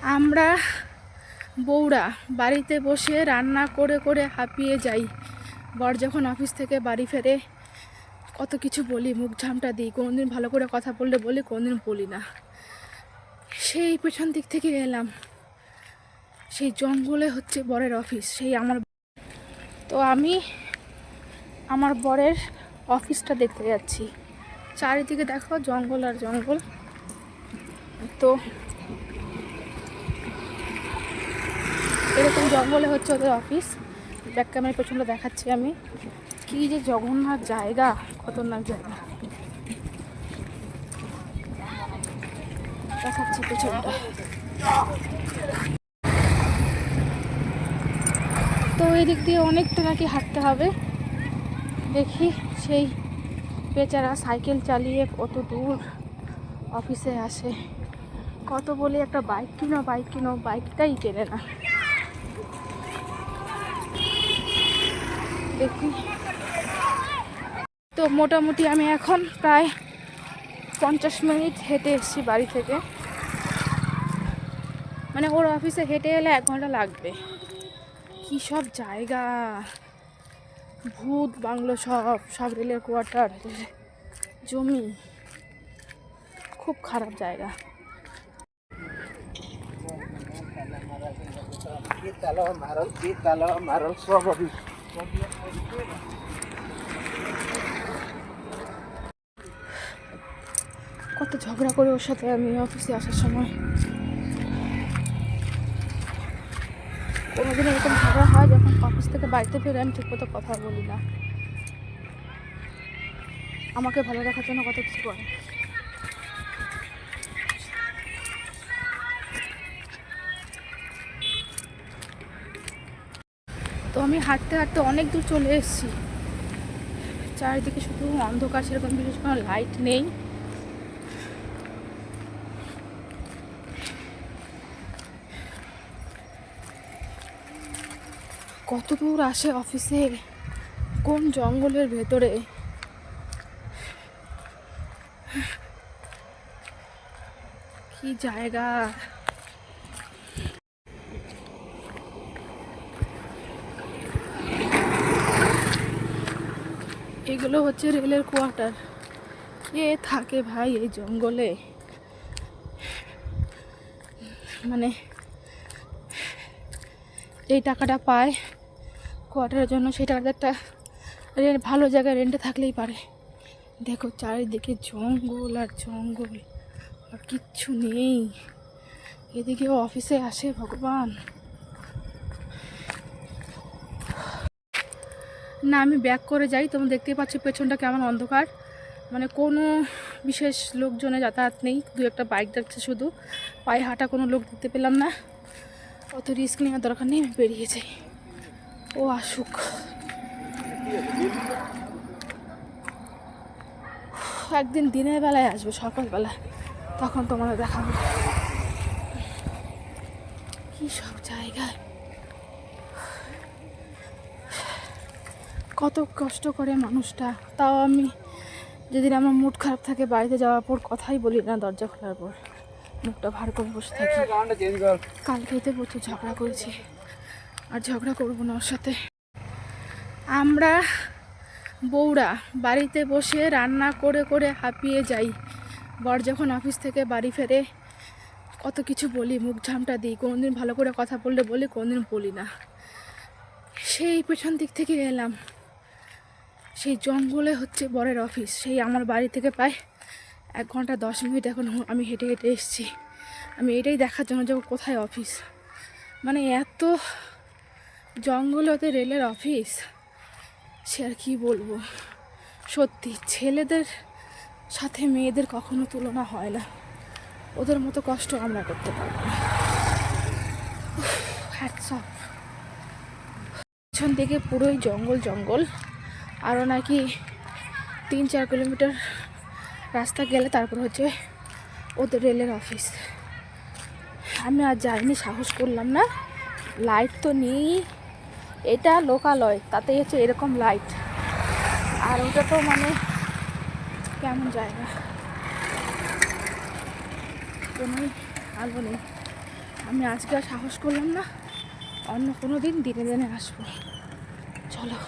আমরা বউরা বাড়িতে বসে রান্না করে করে হাঁপিয়ে যাই। বর যখন অফিস থেকে বাড়ি ফেরে কত কিছু বলি, মুখ ঝামটা দিই, কোনোদিন ভালো করে কথা বললে বলি, কোনোদিন বলি না। সেই পেছন দিক থেকে এলাম, সেই জঙ্গলে হচ্ছে বরের অফিস। তো আমি আমার বরের অফিসটা দেখতে যাচ্ছি। চারিদিকে দেখো জঙ্গল আর জঙ্গল। তো এরকম জঙ্গলে হচ্ছে ওদের অফিস। ব্যাক ক্যামেরার পেছনটা দেখাচ্ছি আমি। কি যে জঘন্য জায়গা, খতরনাক জায়গা। দেখাচ্ছি পেছনটা। তো এই দিক দিয়ে অনেকটা নাকি হাঁটতে হবে। দেখি সেই বেচারা সাইকেল চালিয়ে কত দূর অফিসে আসে। কত বলি একটা বাইক কিনো, বাইকটাই কেনে না। দেখি তো মোটামুটি আমি এখন প্রায় 50 মিনিট হেঁটে এসেছি বাড়ি থেকে। মানে ওর অফিসে হেঁটে এলে 1 ঘন্টা লাগবে। কি সব জায়গা, ভূত বাংলো, সব রেলের কোয়ার্টার, জমি, খুব খারাপ জায়গা। কত ঝগড়া করে ওর সাথে আমি অফিসে আসার সময়। কোনোদিন এরকম ঝগড়া হয় যখন অফিস থেকে বাড়িতে ফিরে আমি ঠিক মতো কথা বলি না। আমাকে ভালো রাখার জন্য কত কিছু করে। তো আমি হাঁটতে হাঁটতে অনেক দূর চলে এসেছি। চারিদিকে শুধু অন্ধকার, সেরকম বিশেষ কোনো লাইট নেই। কত দূর আসে অফিসে, কোন জঙ্গলের ভেতরে। কি জায়গা। এগুলো হচ্ছে রেলের কোয়ার্টার। এ থাকে ভাই এই জঙ্গলে, মানে এই টাকাটা পায় কোয়ার্টারের জন্য, সেই টাকাটা একটা ভালো জায়গায় রেন্টে থাকলেই পারে। দেখো চারিদিকে জঙ্গল আর জঙ্গল, আর কিচ্ছু নেই। এদিকেও অফিসে আসে ভগবান। না আমি ব্যাক করে যাই, তোমরা দেখতেই পাচ্ছ পেছনটা কেমন অন্ধকার। মানে কোনো বিশেষ লোকজনে যাতায়াত নেই, 2-1টা বাইক যাচ্ছে শুধু, পায়ে হাঁটা কোনো লোক দেখতে পেলাম না। অত রিস্ক নেওয়ার দরকার নেই, আমি বেরিয়ে যাই। ও আসুক। একদিন দিনের বেলায় আসবে, সকালবেলা, তখন তোমাদের দেখাবো কি সব জায়গায়। কত কষ্ট করে মানুষটা। তাও আমি যেদিন আমার মুড খারাপ থাকে বাড়িতে যাওয়ার পর কথাই বলি না, দরজা খোলার পর মুখটা ভার করে বসে থাকি। কালকেই তো প্রচুর ঝগড়া করেছি, আর ঝগড়া করবো না ওর সাথে। আমরা বউরা বাড়িতে বসে রান্না করে করে হাঁপিয়ে যাই। বর যখন অফিস থেকে বাড়ি ফেরে কত কিছু বলি, মুখ ঝামটা দিই, কোনোদিন ভালো করে কথা বললে বলি, কোনোদিন বলি না। সেই পেছন দিক থেকে এলাম, সেই জঙ্গলে হচ্ছে বরের অফিস। সেই আমার বাড়ি থেকে প্রায় 1 ঘন্টা 10 মিনিট এখন আমি হেঁটে হেঁটে এসেছি। আমি এটাই দেখার জন্য যে কোথায় অফিস। মানে এত জঙ্গলে ওদের রেলের অফিস, সে আর কি বলবো। সত্যি ছেলেদের সাথে মেয়েদের কখনো তুলনা হয় না, ওদের মতো কষ্ট আমরা করতে পারবো না। Hats off. পেছন দিকে পুরোই জঙ্গল জঙ্গল, আরও নাকি 3-4 কিলোমিটার রাস্তা গেলে তারপর হচ্ছে ওদের রেলের অফিস। আমি আর যাইনি, সাহস করলাম না। লাইট তো নেই, এটা লোকালয়, তাতেই হচ্ছে এরকম লাইট, আর ওটা তো মানে কেমন জায়গা, কোনো আলো নেই। আমি আজকে আর সাহস করলাম না, অন্য কোনো দিন দিনে দিনে আসবো। চলো।